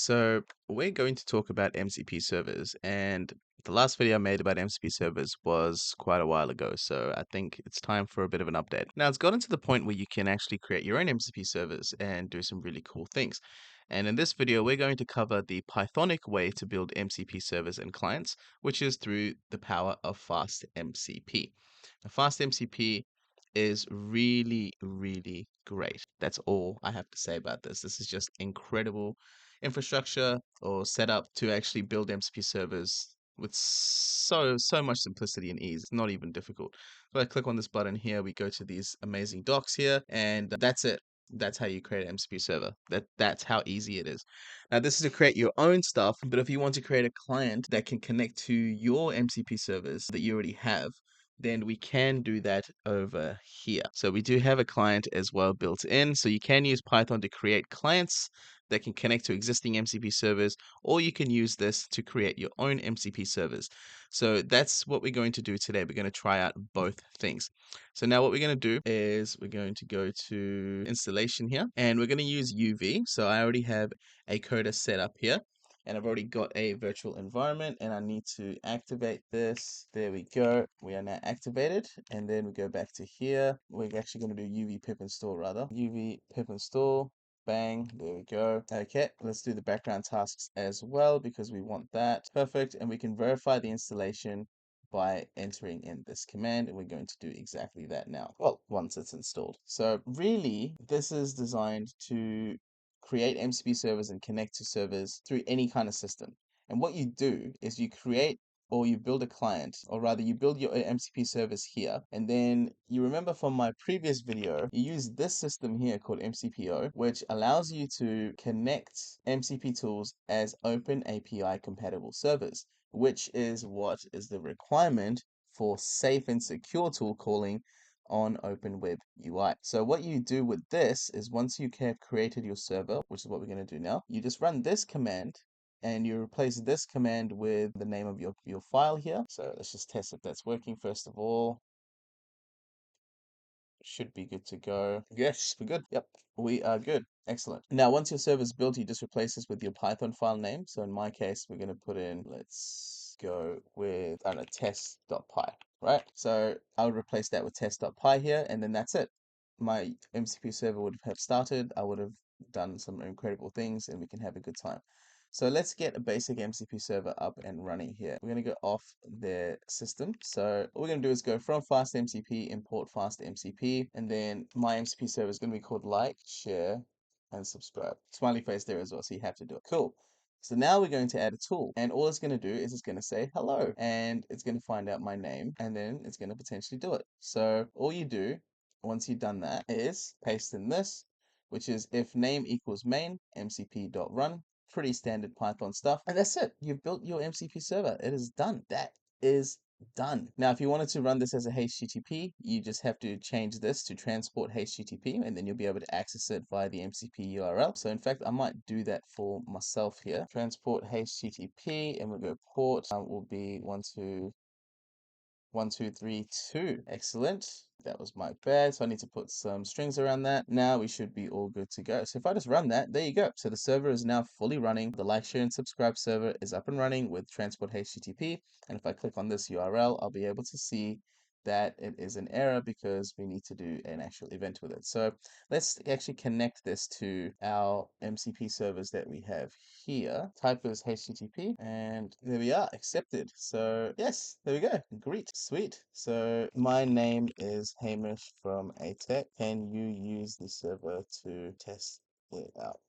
So we're going to talk about MCP servers, and the last video I made about MCP servers was quite a while ago, so I think it's time for a bit of an update. Now, it's gotten to the point where you can actually create your own MCP servers and do some really cool things. And in this video, we're going to cover the Pythonic way to build MCP servers and clients, which is through the power of FastMCP. Now, FastMCP is really, really great. That's all I have to say about this. This is just incredible infrastructure or setup to actually build MCP servers with so much simplicity and ease. It's not even difficult. So I click on this button here, we go to these amazing docs here, and that's it. That's how you create an MCP server. That's how easy it is. Now this is to create your own stuff, but if you want to create a client that can connect to your MCP servers that you already have, then we can do that over here. So we do have a client as well built in. So you can use Python to create clients that can connect to existing MCP servers, or you can use this to create your own MCP servers. So that's what we're going to do today. We're going to try out both things. So now what we're going to do is we're going to go to installation here, and we're going to use UV. So I already have a coder set up here, and I've already got a virtual environment, and I need to activate this. There we go. We are now activated, and then we go back to here. We're actually going to do UV pip install rather. UV pip install. Bang, there we go. Okay, let's do the background tasks as well because we want that. Perfect, and we can verify the installation by entering in this command, and we're going to do exactly that now. Well, once it's installed. So really, this is designed to create MCP servers and connect to servers through any kind of system. And what you do is you create or you build a client, or rather you build your MCP service here, and then you remember from my previous video, you use this system here called MCPO, which allows you to connect MCP tools as Open API compatible servers, which is what is the requirement for safe and secure tool calling on OpenWebUI. So what you do with this is once you have created your server, which is what we're going to do now, you just run this command and you replace this command with the name of your file here. So let's just test if that's working first of all. Should be good to go. Yes, we're good. Yep, we are good. Excellent. Now, once your server is built, you just replace this with your Python file name. So in my case, we're going to put in, let's go with, I don't know, test.py, right? So I would replace that with test.py here, and then that's it. My MCP server would have started. I would have done some incredible things, and we can have a good time. So let's get a basic MCP server up and running here. We're going to go off the system. So what we're going to do is go from FastMCP, import FastMCP, and then my MCP server is going to be called like, share, and subscribe. Smiley face there as well, so you have to do it. Cool. So now we're going to add a tool, and all it's going to do is it's going to say hello, and it's going to find out my name, and then it's going to potentially do it. So all you do once you've done that is paste in this, which is if name equals main, mcp.run, pretty standard Python stuff. And that's it. You've built your MCP server. It is done. That is done. Now, if you wanted to run this as a HTTP, you just have to change this to transport HTTP, and then you'll be able to access it via the MCP URL. So in fact, I might do that for myself here. Transport HTTP, and we'll go port will be 1232. Excellent. That was my bad. So I need to put some strings around that. Now we should be all good to go. So if I just run that, there you go. So the server is now fully running. The like, share, and subscribe server is up and running with transport HTTP. And if I click on this URL, I'll be able to see that it is an error because we need to do an actual event with it. So let's actually connect this to our MCP servers that we have here. Type is HTTP, and there we are, accepted. So yes, there we go. Great, sweet. So my name is Hamish from ATech. Can you use the server to test it out?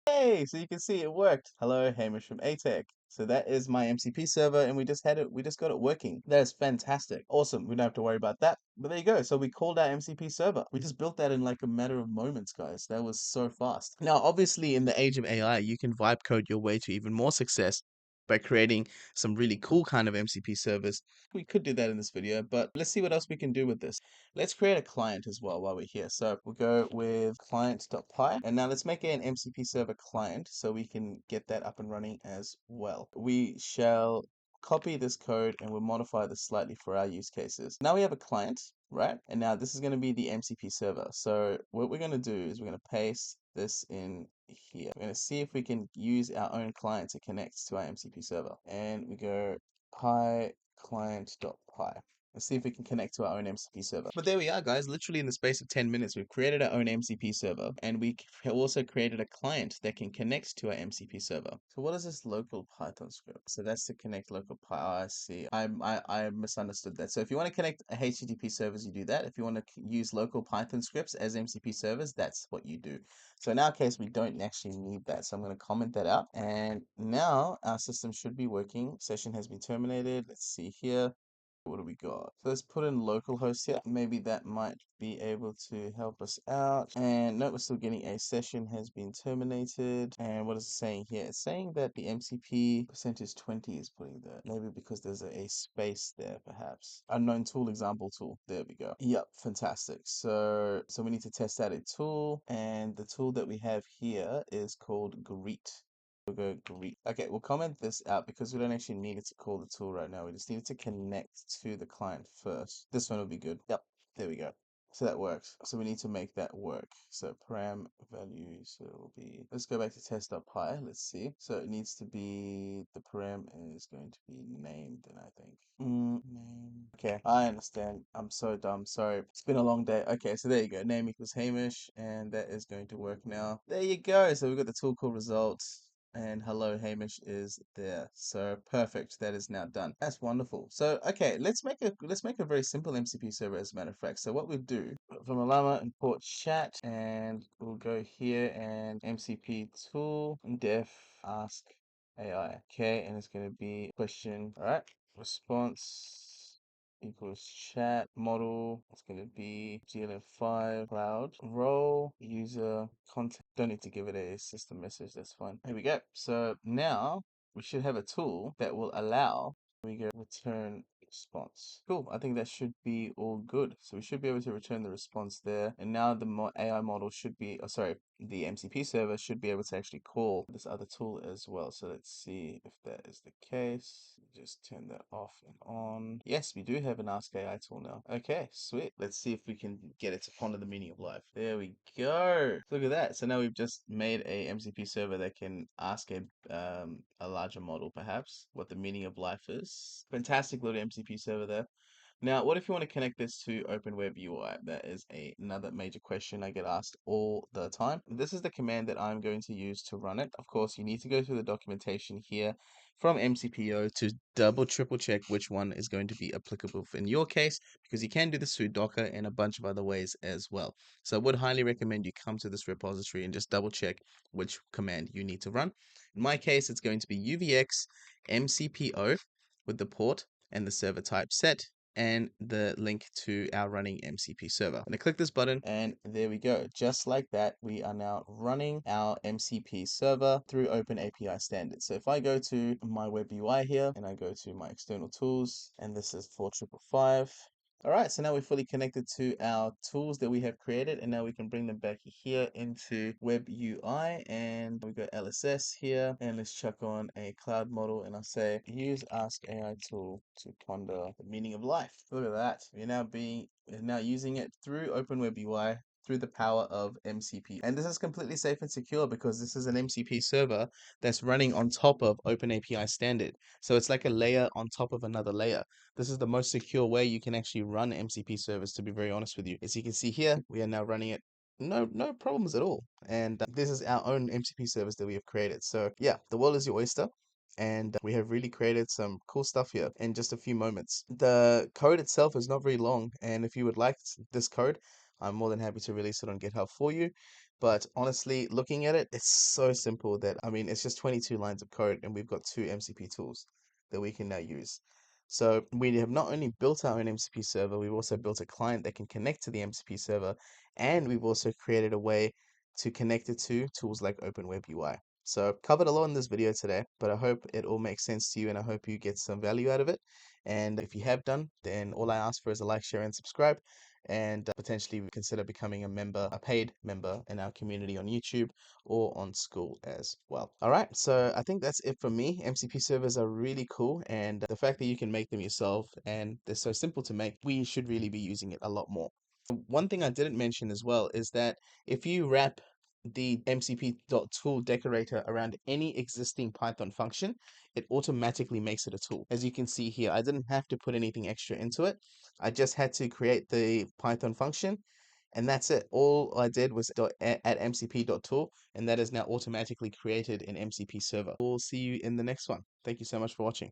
Hey, so you can see it worked. Hello, Hamish from ATech. So that is my MCP server, and we just got it working. That is fantastic. Awesome. We don't have to worry about that. But there you go. So we called our MCP server. We just built that in like a matter of moments, guys. That was so fast. Now, obviously, in the age of AI, you can vibe code your way to even more success by creating some really cool kind of MCP servers. We could do that in this video, but let's see what else we can do with this. Let's create a client as well while we're here. So we'll go with client.py, and now let's make an MCP server client so we can get that up and running as well. We shall copy this code and we'll modify this slightly for our use cases. Now we have a client, right? And now this is going to be the MCP server. So what we're going to do is we're going to paste this in here. We're going to see if we can use our own client to connect to our MCP server. And we go pi client.py. Let's see if we can connect to our own MCP server. But there we are, guys. Literally in the space of 10 minutes, we've created our own MCP server, and we also created a client that can connect to our MCP server. So what is this local Python script? So that's to connect local Py. Oh, I see. I misunderstood that. So if you want to connect a HTTP servers, you do that. If you want to use local Python scripts as MCP servers, that's what you do. So in our case, we don't actually need that. So I'm going to comment that out. And now our system should be working. Session has been terminated. Let's see here. What do we got? So let's put in localhost here. Maybe that might be able to help us out. And note we're still getting a session has been terminated. And what is it saying here? It's saying that the MCP percentage 20 is putting there. Maybe because there's a space there, perhaps. Unknown tool example tool. There we go. Yep, fantastic. So we need to test out a tool. And the tool that we have here is called Greet. We'll go Greet. Okay, we'll comment this out because we don't actually need it to call the tool right now. We just need it to connect to the client first. This one will be good. Yep, there we go. So that works. So we need to make that work. So param value, so it will be, let's go back to test.py. Let's see. So it needs to be, the param is going to be named, then I think. Name. Okay, I understand. I'm so dumb. Sorry. It's been a long day. Okay, so there you go. Name equals Hamish, and that is going to work now. There you go. So we've got the tool call results. And hello Hamish is there. So perfect. That is now done. That's wonderful. So okay, let's make a very simple MCP server as a matter of fact. So what we'll do from Ollama import chat, and we'll go here and MCP tool def ask AI. Okay, and it's gonna be question. All right, response equals chat model. It's going to be GLM5 cloud role user content. Don't need to give it a system message. That's fine. Here we go. So now we should have a tool that will allow we go return response. Cool. I think that should be all good. So we should be able to return the response there. And now the AI model should be, oh, sorry, the MCP server should be able to actually call this other tool as well. So let's see if that is the case. Just turn that off and on. Yes, we do have an Ask AI tool now. Okay, sweet. Let's see if we can get it to ponder the meaning of life. There we go. Look at that. So now we've just made a MCP server that can ask a larger model, perhaps, what the meaning of life is. Fantastic little MCP server there. Now, what if you want to connect this to OpenWebUI? That is another major question I get asked all the time. This is the command that I'm going to use to run it. Of course, you need to go through the documentation here from MCPO to double, triple check which one is going to be applicable in your case, because you can do this through Docker and a bunch of other ways as well. So I would highly recommend you come to this repository and just double check which command you need to run. In my case, it's going to be UVX MCPO with the port and the server type set, and the link to our running MCP server. I'm going to click this button, and there we go. Just like that, we are now running our MCP server through OpenAPI standards. So if I go to my web UI here, and I go to my external tools, and this is 4555. All right, so now we're fully connected to our tools that we have created, and now we can bring them back here into Web UI, and we go LSS here, and let's chuck on a cloud model, and I'll say use Ask AI tool to ponder the meaning of life. Look at that. We're now using it through OpenWebUI through the power of MCP. And this is completely safe and secure because this is an MCP server that's running on top of OpenAPI standard. So it's like a layer on top of another layer. This is the most secure way you can actually run MCP servers, to be very honest with you. As you can see here, we are now running it no problems at all. And this is our own MCP service that we have created. So yeah, the world is your oyster. And we have really created some cool stuff here in just a few moments. The code itself is not very long. And if you would like this code, I'm more than happy to release it on GitHub for you. But honestly, looking at it, it's so simple that, I mean, it's just 22 lines of code and we've got 2 MCP tools that we can now use. So we have not only built our own MCP server, we've also built a client that can connect to the MCP server, and we've also created a way to connect it to tools like OpenWebUI. So I've covered a lot in this video today, but I hope it all makes sense to you and I hope you get some value out of it. And if you have done, then all I ask for is a like, share, and subscribe. and potentially consider becoming a paid member in our community on YouTube or on Skool as well. All right, so I think that's it for me. MCP servers are really cool, and the fact that you can make them yourself and they're so simple to make, we should really be using it a lot more. One thing I didn't mention as well is that if you wrap the MCP.tool decorator around any existing Python function, it automatically makes it a tool. As you can see here, I didn't have to put anything extra into it. I just had to create the Python function, and that's it. All I did was add mcp.tool, and that is now automatically created in MCP server. We'll see you in the next one. Thank you so much for watching.